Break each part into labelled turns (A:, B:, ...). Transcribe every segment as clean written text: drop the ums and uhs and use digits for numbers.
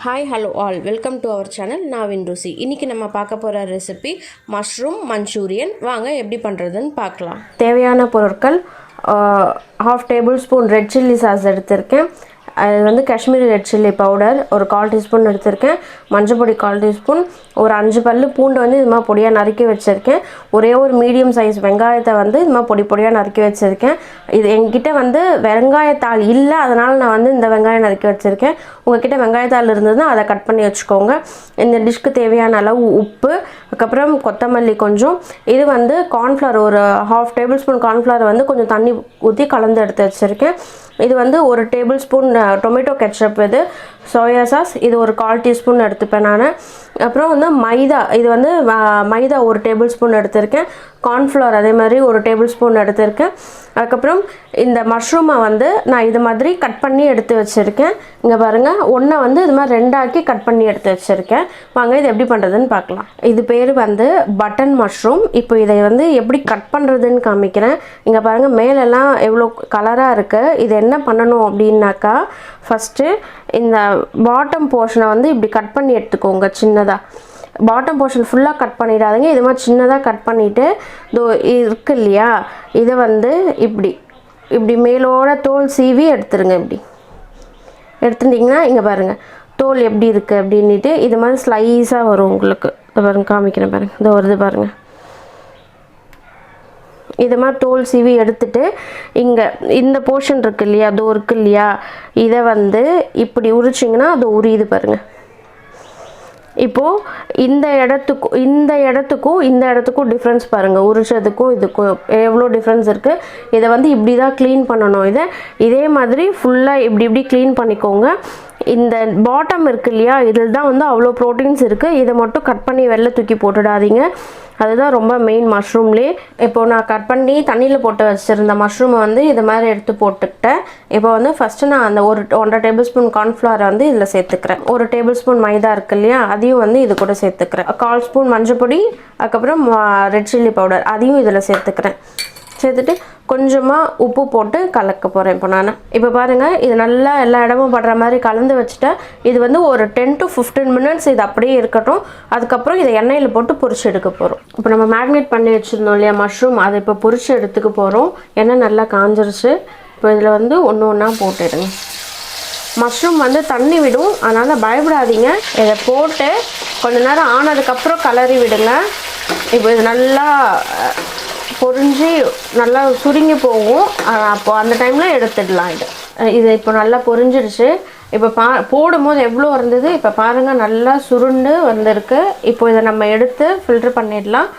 A: Hi, hello all. Welcome to our channel Naavin Rusi. இன்னைக்கு நம்ம பார்க்க போற ரெசிபி மஷ்ரூம் மஞ்சூரியன். வாங்க எப்படி பண்றதுன்னு பார்க்கலாம். தேவையான பொருட்கள் half tablespoon red chilli sauce எடுத்துர்க்கேன். அது வந்து காஷ்மீரி ரெட் சில்லி பவுடர் ஒரு 1/4 டீஸ்பூன் எடுத்துர்க்கேன். மஞ்சள் பொடி 1/4 டீஸ்பூன். ஒரு 5 பல்லு பூண்டு வந்து இதுமா பொடியா நறுக்கி வச்சிருக்கேன். ஒரே ஒரு மீடியம் சைஸ் வெங்காயத்தை வந்து இதுமா பொடியா நறுக்கி வச்சிருக்கேன். இது என்கிட்ட வந்து வெங்காயத்தாள் இல்ல, அதனால நான் வந்து இந்த வெங்காயம் நறுக்கி வச்சிருக்கேன். உங்ககிட்ட வெங்காயத்தாள் இருந்ததுன்னா அதை கட் பண்ணி வச்சுக்கோங்க. இந்த டிஷ்க்கு தேவையான அளவு உப்பு, அதுக்கப்புறம் கொத்தமல்லி கொஞ்சம். இது வந்து கார்ன்ஃப்ளவர் ஒரு ½ டேபிள்ஸ்பூன் கார்ன்ஃப்ளவர் வந்து கொஞ்சம் தண்ணி ஊற்றி கலந்து எடுத்து வச்சிருக்கேன். இது வந்து ஒரு டேபிள்ஸ்பூன் டொமேட்டோ கெச்சப், இது சோயா சாஸ் இது ஒரு 1/4 டீஸ்பூன் எடுத்துப்பேன் நான். அப்புறம் வந்து மைதா, இது வந்து மைதா ஒரு டேபிள்ஸ்பூன் எடுத்திருக்கேன். கார்ன்ஃப்ளவர் அதே மாதிரி ஒரு டேபிள்ஸ்பூன் எடுத்திருக்கேன். அதுக்கப்புறம் இந்த மஷ்ரூமை வந்து நான் இது மாதிரி கட் பண்ணி எடுத்து வச்சுருக்கேன். இங்கே பாருங்கள், ஒன்றை வந்து இது மாதிரி 2ஆக்கி கட் பண்ணி எடுத்து வச்சுருக்கேன். வாங்க இது எப்படி பண்ணுறதுன்னு பார்க்கலாம். இது பேர் வந்து பட்டன் மஷ்ரூம். இப்போ இதை வந்து எப்படி கட் பண்ணுறதுன்னு காமிக்கிறேன். இங்கே பாருங்கள், மேலெல்லாம் எவ்வளோ கலராக இருக்குது. இது என்ன பண்ணணும் அப்படின்னாக்கா, ஃபஸ்ட்டு இந்த பாட்டம் போர்ஷனை வந்து இப்படி கட் பண்ணி எடுத்துக்கோங்க சின்னதாக. பாட்டம் போர்ஷன் ஃபுல்லாக கட் பண்ணிடாதீங்க, இது மாதிரி சின்னதாக கட் பண்ணிவிட்டு இதோ இருக்கு இல்லையா, இதை வந்து இப்படி மேலோட தோல் சீவி எடுத்துருங்க. இப்படி எடுத்துட்டிங்கன்னா இங்கே பாருங்கள் தோல் எப்படி இருக்குது அப்படின்ட்டு இது மாதிரி ஸ்லைஸாக வரும் உங்களுக்கு. இதை பாருங்க, காமிக்கிறேன் பாருங்கள், இதோ வருது பாருங்கள். இது மாதிரி தோல் சீவி எடுத்துட்டு இங்கே இந்த போர்ஷன் இருக்குது இல்லையா, அதோ இருக்குது இல்லையா, இதை வந்து இப்படி உரிச்சிங்கன்னா அது உரியுது பாருங்கள். இப்போது இந்த இடத்துக்கும் டிஃப்ரென்ஸ் பாருங்கள். உரிச்சதுக்கும் இதுக்கும் எவ்வளோ டிஃப்ரென்ஸ் இருக்குது. இதை வந்து இப்படி தான் க்ளீன் பண்ணணும். இதே மாதிரி ஃபுல்லாக இப்படி க்ளீன் பண்ணிக்கோங்க. இந்த பாட்டம் இருக்கு இல்லையா, இதில் தான் வந்து அவ்வளோ ப்ரோட்டீன்ஸ் இருக்குது. இதை மட்டும் கட் பண்ணி வெளில தூக்கி போட்டுடாதீங்க, அதுதான் ரொம்ப மெயின் மஷ்ரூம்லேயே. இப்போது நான் கட் பண்ணி தண்ணியில் போட்டு வச்சுருந்த மஷ்ரூமை வந்து இது மாதிரி எடுத்து போட்டுக்கிட்டேன். இப்போ வந்து ஃபஸ்ட்டு நான் அந்த 1.5 டேபிள்ஸ்பூன் கார்ன்ஃப்ளவர் வந்து இதில் சேர்த்துக்கிறேன். 1 டேபிள்ஸ்பூன் மைதா இருக்கு இல்லையா, அதையும் வந்து இது கூட சேர்த்துக்கிறேன். 1/4 ஸ்பூன் மஞ்சள் பொடி, அதுக்கப்புறம் ரெட் சில்லி பவுடர் அதையும் இதில் சேர்த்துக்கிறேன். சேர்த்துட்டு கொஞ்சமாக உப்பு போட்டு கலக்க போகிறேன். இப்போ பாருங்கள், இது நல்லா எல்லா இடமும் படுற மாதிரி கலந்து வச்சுட்டேன். இது வந்து ஒரு 10 to 15 மினிட்ஸ் இது அப்படியே இருக்கட்டும். அதுக்கப்புறம் இதை எண்ணெயில் போட்டு பொரிச்சு எடுக்க போகிறோம். இப்போ நம்ம மேக்னேட் பண்ணி வச்சுருந்தோம் இல்லையா மஷ்ரூம், அதை இப்போ பொரிச்சு எடுத்துக்க போகிறோம். எண்ணெய் நல்லா காஞ்சிருச்சு. இப்போ இதில் வந்து ஒன்று ஒன்றா போட்டுடுங்க. மஷ்ரூம் வந்து தண்ணி விடும், அதனால் பயப்படாதீங்க. இதை போட்டு கொஞ்ச நேரம் ஆனதுக்கப்புறம் கலரி விடுங்க. இப்போ இது நல்லா பொரிஞ்சு நல்லா சுருங்கி போகும். அப்போ அந்த டைமில் எடுத்துடலாம். இது இப்போ நல்லா பொரிஞ்சிருச்சு. இப்போ போடும்போது எவ்வளோ இருந்தது, இப்போ பாருங்கள் நல்லா சுருண்டு வந்திருக்கு. இப்போ இதை நம்ம எடுத்து ஃபில்டர் பண்ணிடலாம்.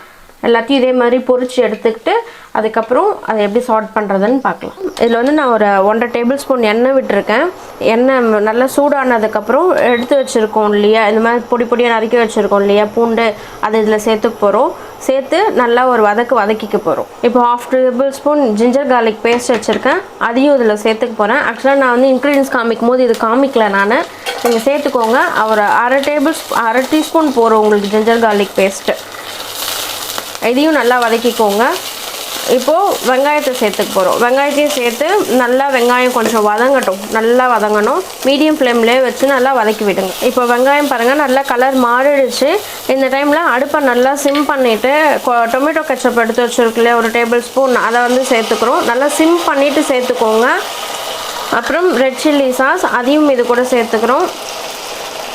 A: எல்லாத்தையும் இதே மாதிரி பொரிச்சு எடுத்துக்கிட்டு அதுக்கப்புறம் அதை எப்படி சார்ட் பண்ணுறதுன்னு பார்க்கலாம். இதில் வந்து நான் ஒரு 1.5 டேபிள்ஸ்பூன் எண்ணெய் விட்டுருக்கேன். எண்ணெய் நல்லா சூடானதுக்கப்புறம் எடுத்து வச்சுருக்கோம் இல்லையா, இந்த மாதிரி பொடியாக நறுக்கி வச்சுருக்கோம் இல்லையா பூண்டு, அதை இதில் சேர்த்துக்க போகிறோம். சேர்த்து நல்லா ஒரு வதக்கிக்க போகிறோம். இப்போ ½ டேபிள்ஸ்பூன் ஜிஞ்சர் கார்லிக் பேஸ்ட் வச்சுருக்கேன், அதையும் இதில் சேர்த்துக்க போகிறேன். ஆக்சுவலாக நான் வந்து இன்க்ரீடியன்ஸ் காமிக்கும் போது இது காமிக்கல நான், நீங்கள் சேர்த்துக்கோங்க. ஒரு அரை டீஸ்பூன் போகிறோம் உங்களுக்கு ஜிஞ்சர் கார்லிக் பேஸ்ட்டு. இதையும் நல்லா வதக்கிக்கோங்க. இப்போது வெங்காயத்தை சேர்த்துக்க போகிறோம். வெங்காயத்தையும் சேர்த்து நல்லா வெங்காயம் கொஞ்சம் வதங்கட்டும், நல்லா வதங்கணும். மீடியம் ஃப்ளேம்லேயே வச்சு நல்லா வதக்கி விடுங்க. இப்போ வெங்காயம் பாருங்கள் நல்லா கலர் மாறிடுச்சு. இந்த டைமில் அடுப்பை நல்லா சிம் பண்ணிவிட்டு டொமேட்டோ கெச்சப் எடுத்து வச்சுருக்குல்ல 1 டேபிள்ஸ்பூன், அதை வந்து சேர்த்துக்கிறோம். நல்லா சிம் பண்ணிவிட்டு சேர்த்துக்கோங்க. அப்புறம் ரெட் சில்லி சாஸ் அதையும் இது கூட சேர்த்துக்கிறோம்.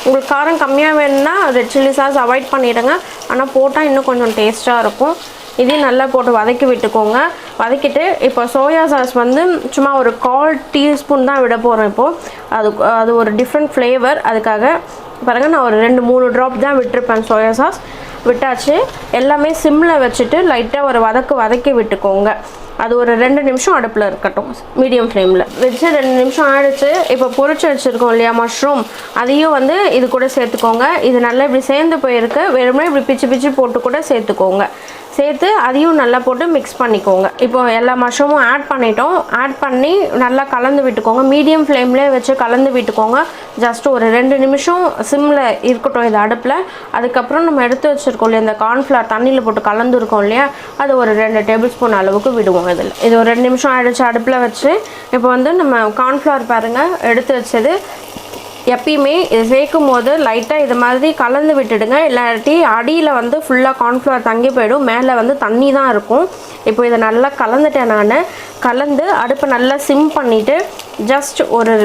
A: உங்களுக்கு காரம் கம்மியாக வேணும்னா ரெட் சில்லி சாஸ் அவாய்ட் பண்ணிவிடுங்க, ஆனால் போட்டால் இன்னும் கொஞ்சம் டேஸ்ட்டாக இருக்கும். இதையும் நல்லா போட்டு வதக்கி விட்டுக்கோங்க. வதக்கிட்டு இப்போ சோயா சாஸ் வந்து சும்மா ஒரு 1/4 டீஸ்பூன் தான் விட போகிறோம். இப்போது அது ஒரு டிஃப்ரெண்ட் ஃப்ளேவர். அதுக்காக பாருங்கள், நான் ஒரு 2-3 ட்ராப் தான் விட்டுருப்பேன் சோயா சாஸ். விட்டாச்சு. எல்லாமே சிம்மில் வச்சுட்டு லைட்டாக ஒரு வதக்கி விட்டுக்கோங்க. அது ஒரு 2 நிமிஷம் அடுப்பில் இருக்கட்டும், மீடியம் ஃப்ளேமில் வச்சு. 2 நிமிஷம் ஆகிடுச்சு. இப்போ பொரிச்சு வச்சுருக்கோம் இல்லையா மஷ்ரூம், அதையும் வந்து இது கூட சேர்த்துக்கோங்க. இது நல்லா இப்படி சேர்ந்து போயிருக்கு. வெறுமனே இப்படி பிச்சு போட்டு கூட சேர்த்துக்கோங்க. சேர்த்து அதையும் நல்லா போட்டு மிக்ஸ் பண்ணிக்கோங்க. இப்போ எல்லா மஷ்ரூமும் ஆட் பண்ணிட்டோம். ஆட் பண்ணி நல்லா கலந்து விட்டுக்கோங்க. மீடியம் ஃப்ளேம்லேயே வச்சு கலந்து விட்டுக்கோங்க. ஜஸ்ட் ஒரு 2 நிமிஷம் சிம்மில் இருக்கட்டும் இது அடுப்பில். அதுக்கப்புறம் நம்ம எடுத்து வச்சுருக்கோம் இல்லையா இந்த கார்ன்ஃப்ளவர் தண்ணியில் போட்டு கலந்துருக்கோம் இல்லையா, அது ஒரு 2 டேபிள்ஸ்பூன் அளவுக்கு விடுவோம். இது ஒரு 2 நிமிஷம் ஆகிடுச்சு அடுப்பில் வச்சு. இப்போ வந்து நம்ம கார்ன்ஃப்ளவர் பாருங்கள் எடுத்து வச்சது எப்பயுமே இதை சேர்க்கும் போது லைட்டாக இது மாதிரி கலந்து விட்டுடுங்க, இல்லாட்டி அடியில் வந்து ஃபுல்லாக கார்ன்ஃப்ளவர் தங்கி போயிடும், மேலே வந்து தண்ணி தான் இருக்கும். இப்போ இதை நல்லா கலந்துட்டேன். நான் கலந்து அடுப்பை நல்லா சிம் பண்ணிவிட்டு ஜஸ்ட் ஒரு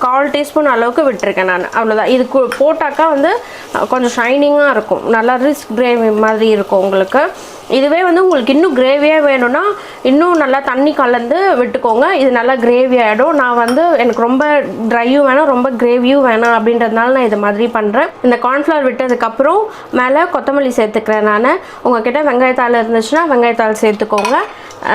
A: 1/4 டீஸ்பூன் அளவுக்கு விட்டுருக்கேன் நான், அவ்வளோதான். இது போட்டாக்கா வந்து கொஞ்சம் ஷைனிங்காக இருக்கும், நல்லா ரிச் கிரேவி மாதிரி இருக்கும் உங்களுக்கு. இதுவே வந்து உங்களுக்கு இன்னும் கிரேவியாக வேணும்னா இன்னும் நல்லா தண்ணி கலந்து விட்டுக்கோங்க, இது நல்லா கிரேவி ஆகிடும். நான் வந்து எனக்கு ரொம்ப ட்ரையும் வேணாம் ரொம்ப கிரேவியும் வேணாம் அப்படின்றதுனால நான் இது மாதிரி பண்ணுறேன். இந்த கார்ன்ஃப்ளவர் விட்டதுக்கப்புறம் மேலே கொத்தமல்லி சேர்த்துக்கிறேன். நான் உங்கள்கிட்ட வெங்காயத்தாள் இருந்துச்சுன்னா வெங்காயத்தாள் சேர்த்துக்கோங்க.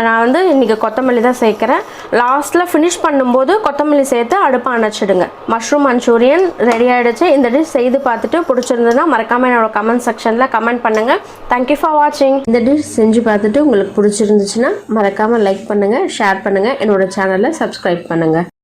A: நான் வந்து இன்றைக்கி கொத்தமல்லி தான் சேர்க்குறேன். லாஸ்ட்டில் ஃபினிஷ் பண்ணும்போது கொத்தமல்லி சேர்த்து அடுப்பை அணைச்சிடுங்க. மஷ்ரூம் மஞ்சூரியன் ரெடி ஆகிடுச்சு. இந்த டிஷ் செய்து பார்த்துட்டு பிடிச்சிருந்ததுன்னா மறக்காமல் என்னோட கமெண்ட் செக்ஷனில் கமெண்ட் பண்ணுங்கள். தேங்க்யூ ஃபார் வாட்சிங். இந்த டிஷ் செஞ்சு பார்த்துட்டு உங்களுக்கு பிடிச்சிருந்துச்சுன்னா மறக்காமல் லைக் பண்ணுங்கள், ஷேர் பண்ணுங்கள், என்னோட சேனலை சப்ஸ்கிரைப் பண்ணுங்கள்.